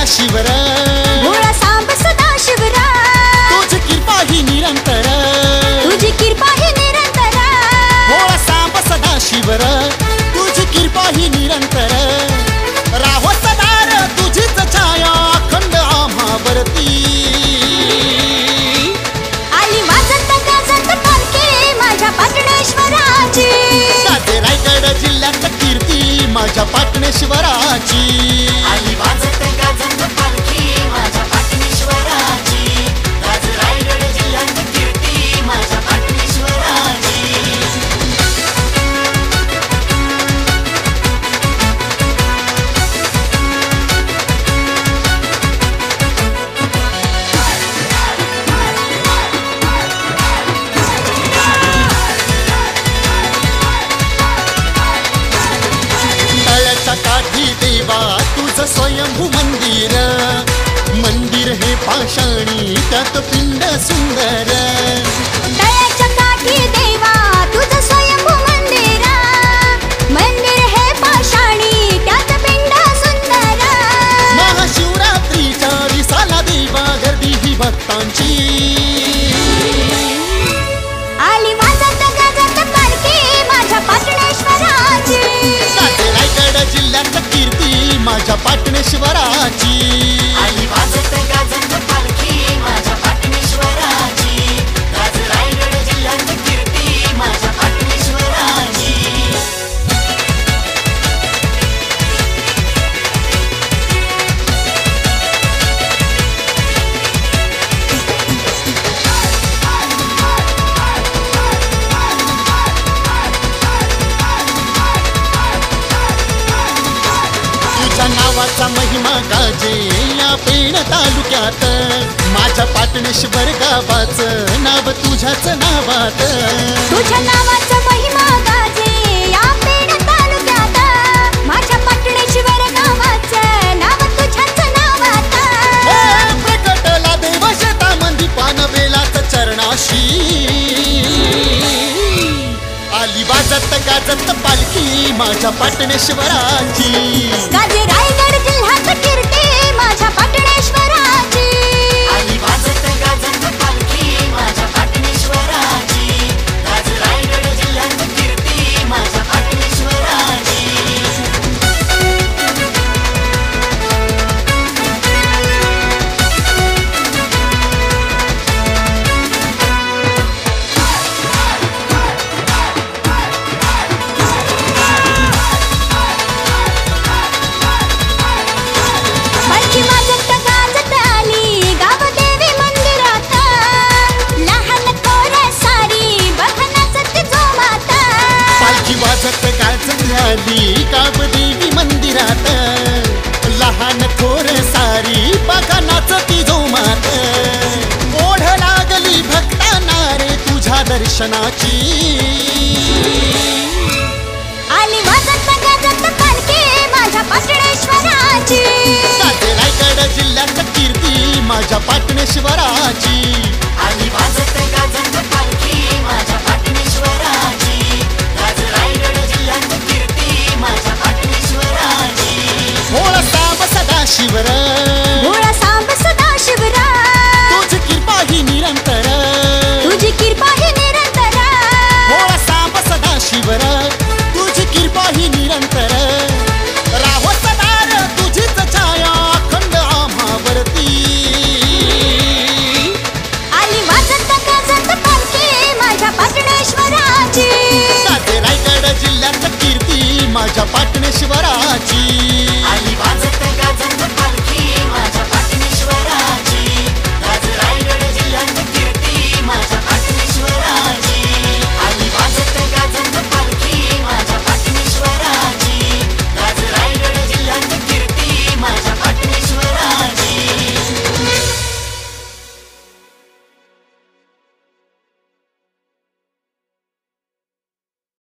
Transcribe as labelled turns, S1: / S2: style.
S1: सदाशिवर
S2: भोळा सांब सदाशिवरा
S1: तुझी कृपा ही निरंतर
S2: तुझी कृपा ही निरंतर
S1: भोळा सांब सदाशिवर तुझी कृपा ही निरंतर राहो सदार तुझीच छाया अखंड आम्हावरती
S2: आली वाजत गाजत पालखी माझ्या पाटणेश्वराची
S1: गाजे रायगड जिल्ह्यात कीर्ती माझ्या पाटणेश्वराची
S3: आली वाजत गाजत पालखी माझ्या पाटणेश्वराची गाज रायगड जिल्ह्यात कीर्ती माझ्या पाटणेश्वराची
S1: तळ्याच्या काठी देवा तुझं स्वयंभू मंदिर मंदिर हे पाषाणी त्यात पिंड सुंदर
S2: तळ्याच्या काठी देवा तुझं स्वयंभू मंदिर मंदिर हे पाषाणी त्यात पिंड सुंदर
S1: महाशिवरात्रीच्या दिसाला देवा गर्दी ही भक्तांची
S2: आली वाजत गाजत पालखी माझ्या पाटणेश्वराची
S1: गाजे रायगड जिल्ह्यात कीर्ती माझ्या पाटणेश्वराची
S3: आली वाजत गाजत पालखी माझ्या पाटणेश्वराची गाज रायगड जिल्ह्यात कीर्ती माझ्या पाटणेश्वराची
S1: तुझ्या नावाचा महिमा गाजे या पेण तालुक्यात माझ्या पाटणेश्वर गावाचं नाव तुझ्याच नावात
S2: तुझ्या नावाचा महिमा गाजे या पेण तालुक्यात माझ्या पाटणेश्वर गावाचं नाव तुझ्याच नावात
S1: प्रकटला देव शेतामंदी पानवेलाच चरणाशी आली वाजत गाजत पालखी माझ्या पाटणेश्वराची
S2: गाजे रायगड जिल्ह्यात कीर्ती माझ्या पाटणेश्वराची
S3: आली वाजत गाजत पालखी माझ्या पाटणेश्वराची गाज रायगड जिल्ह्यात कीर्ती माझ्या पाटणेश्वराची
S2: पालखी वाजत गाजत आली गावदेवी मंदिरात लहान थोर सारी बघ नाचत जोमात
S1: पालखी वाजत गाजत आली काबदेवी मंदिरात लहान थोर सारी बघा नाचती जोमात ओढ लागली भक्तांना रे तुझ्या दर्शनाची
S2: आली वाजत गाजत पालखी माझ्या पाटणेश्वराची
S1: गाजे रायगड जिल्ह्यात कीर्ती माझ्या पाटणेश्वराची
S3: आली वाजत गाजत पालखी माझ्या पाटणेश्वराची गाज रायगड जिल्ह्यात कीर्ती माझ्या पाटणेश्वराची
S1: भोळा सांब सदाशिवर
S2: भोळा सांब सदाशिवरा
S1: तुझी कृपा ही निरंतर
S2: तुझी कृपा ही निरंतर
S1: भोळा सांब सदाशिवर तुझी कृपा ही निरंतर राहो सदार तुझीच छाया अखंड आम्हावरती
S2: आली वाजत गाजत पालखी माझ्या पाटणेश्वराची
S1: गाजे रायगड जिल्ह्यात कीर्ती माझ्या पाटणेश्वराची